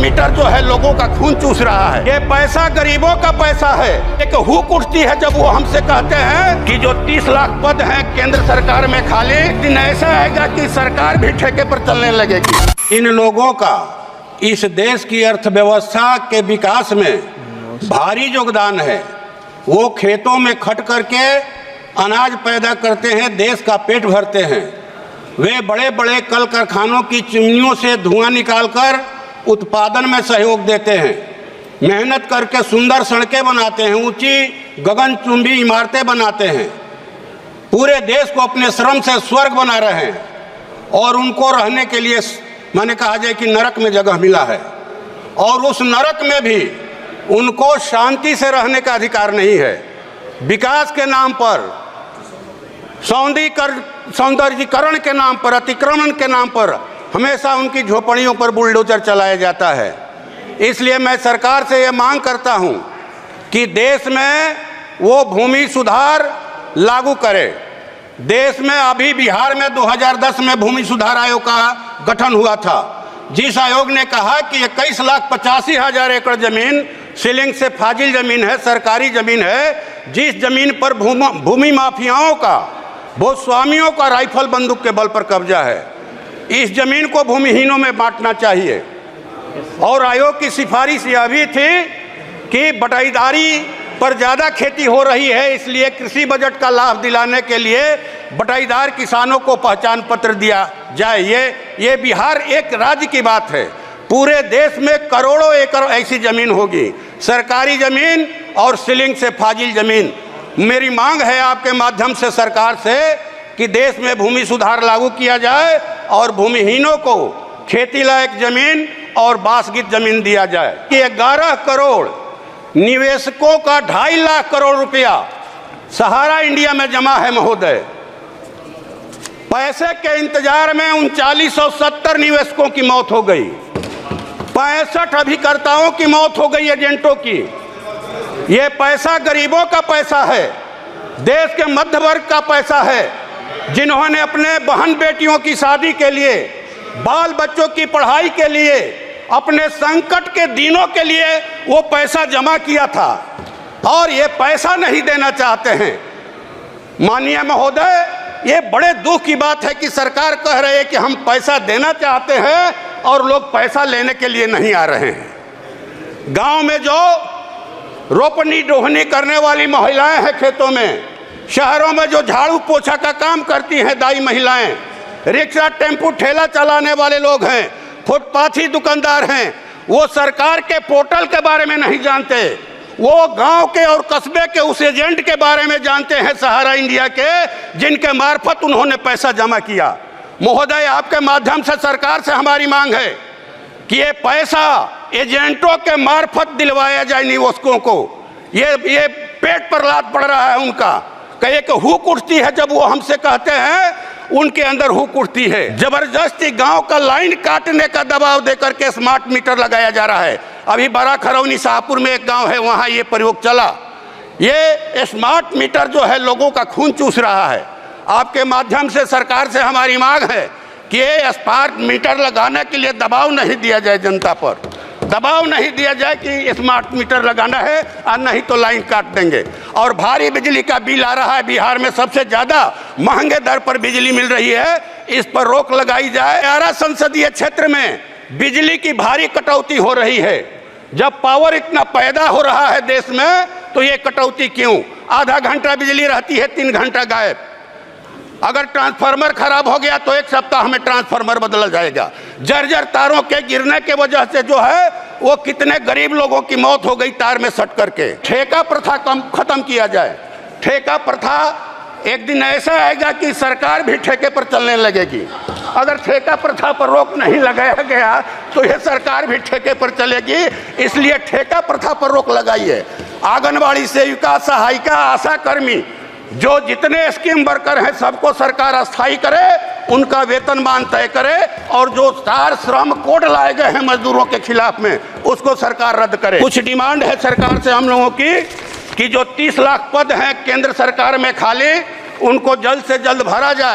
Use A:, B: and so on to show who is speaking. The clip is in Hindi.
A: मीटर जो है लोगोगों का खून चूस रहा है। ये पैसा गरीबों का पैसा है। एक हुक उठती है जब वो हमसे कहते हैं कि जो 30 लाख पद हैं केंद्र सरकार में खाली, दिन ऐसा आएगा कि सरकार भी ठेके पर चलने लगेगी। इन लोगों का इस देश की अर्थव्यवस्था के विकास में भारी योगदान है। वो खेतों में खट करके अनाज पैदा करते हैं, देश का पेट भरते हैं। वे बड़े बड़े कल कारखानों की चिमनियों से धुआं निकालकर उत्पादन में सहयोग देते हैं। मेहनत करके सुंदर सड़कें बनाते हैं, ऊंची गगनचुंबी इमारतें बनाते हैं। पूरे देश को अपने श्रम से स्वर्ग बना रहे हैं और उनको रहने के लिए मैंने कहा जाए कि नरक में जगह मिला है। और उस नरक में भी उनको शांति से रहने का अधिकार नहीं है। विकास के नाम पर, सौंदर्यीकरण के नाम पर, अतिक्रमण के नाम पर हमेशा उनकी झोपड़ियों पर बुलडोजर चलाया जाता है। इसलिए मैं सरकार से ये मांग करता हूं कि देश में वो भूमि सुधार लागू करे। देश में अभी बिहार में 2010 में भूमि सुधार आयोग का गठन हुआ था, जिस आयोग ने कहा कि 21,85,000 एकड़ जमीन सीलिंग से फाजिल जमीन है, सरकारी जमीन है, जिस जमीन पर भूमि माफियाओं का, भूस्वामियों का राइफल बंदूक के बल पर कब्जा है, इस जमीन को भूमिहीनों में बांटना चाहिए। और आयोग की सिफारिश यह भी थी कि बटाईदारी पर ज़्यादा खेती हो रही है, इसलिए कृषि बजट का लाभ दिलाने के लिए बटाईदार किसानों को पहचान पत्र दिया जाए। ये बिहार एक राज्य की बात है। पूरे देश में करोड़ों एकड़ ऐसी जमीन होगी, सरकारी जमीन और सीलिंग से फाजिल जमीन। मेरी मांग है आपके माध्यम से सरकार से कि देश में भूमि सुधार लागू किया जाए और भूमिहीनों को खेती लायक जमीन और बासगीत जमीन दिया जाए। कि 11 करोड़ निवेशकों का 2.5 लाख करोड़ रुपया सहारा इंडिया में जमा है महोदय। पैसे के इंतजार में 3970 निवेशकों की मौत हो गई, 65 अभिकर्ताओं की मौत हो गई, एजेंटों की। ये पैसा गरीबों का पैसा है, देश के मध्य वर्ग का पैसा है, जिन्होंने अपने बहन बेटियों की शादी के लिए, बाल बच्चों की पढ़ाई के लिए, अपने संकट के दिनों के लिए वो पैसा जमा किया था और ये पैसा नहीं देना चाहते हैं। माननीय महोदय, ये बड़े दुख की बात है कि सरकार कह रही है कि हम पैसा देना चाहते हैं और लोग पैसा लेने के लिए नहीं आ रहे हैं। गांव में जो रोपनी डोहनी करने वाली महिलाएं हैं खेतों में, शहरों में जो झाड़ू पोछा का काम करती हैं दाई महिलाएं, रिक्शा टेम्पू ठेला चलाने वाले लोग हैं, फुटपाथी दुकानदार हैं, वो सरकार के पोर्टल के बारे में नहीं जानते। वो गांव के और कस्बे के उस एजेंट के बारे में जानते हैं, सहारा इंडिया के, जिनके मार्फत उन्होंने पैसा जमा किया। महोदय, आपके माध्यम से सरकार से हमारी मांग है कि ये पैसा एजेंटों के मार्फत दिलवाया जाए निवेशकों को। ये पेट पर लात पड़ रहा है उनका। कहे कि हुक उठती है जब वो हमसे कहते हैं, उनके अंदर हुक उठती है। जबरदस्ती गांव का लाइन काटने का दबाव देकर के स्मार्ट मीटर लगाया जा रहा है। अभी बड़ा खरौनी शाहपुर में एक गांव है, वहां ये प्रयोग चला। ये स्मार्ट मीटर जो है लोगों का खून चूस रहा है। आपके माध्यम से सरकार से हमारी मांग है कि ये स्मार्ट मीटर लगाने के लिए दबाव नहीं दिया जाए, जनता पर दबाव नहीं दिया जाए कि स्मार्ट मीटर लगाना है और नहीं तो लाइन काट देंगे। और भारी बिजली का बिल आ रहा है, बिहार में सबसे ज़्यादा महंगे दर पर बिजली मिल रही है, इस पर रोक लगाई जाए। 11 संसदीय क्षेत्र में बिजली की भारी कटौती हो रही है। जब पावर इतना पैदा हो रहा है देश में, तो ये कटौती क्यों? आधा घंटा बिजली रहती है, 3 घंटा गायब। अगर ट्रांसफार्मर खराब हो गया तो 1 सप्ताह में ट्रांसफार्मर बदला जाएगा। जर्जर तारों के गिरने के वजह से जो है वो कितने गरीब लोगों की मौत हो गई तार में सट करके। ठेका प्रथा खत्म किया जाए। ठेका प्रथा एक दिन ऐसा आएगा कि सरकार भी ठेके पर चलने लगेगी। अगर ठेका प्रथा पर रोक नहीं लगाया गया तो ये सरकार भी ठेके पर चलेगी। इसलिए ठेका प्रथा पर रोक लगाइए। आंगनबाड़ी सेविका, सहायिका, आशा कर्मी, जो जितने स्कीम वर्कर हैं सबको सरकार अस्थायी करे, उनका वेतनमान तय करे और जो 4 श्रम कोड लाए गए हैं मजदूरों के खिलाफ में, उसको सरकार रद्द करे। कुछ डिमांड है सरकार से हम लोगों की कि जो 30 लाख पद हैं केंद्र सरकार में खाली, उनको जल्द से जल्द भरा जाए।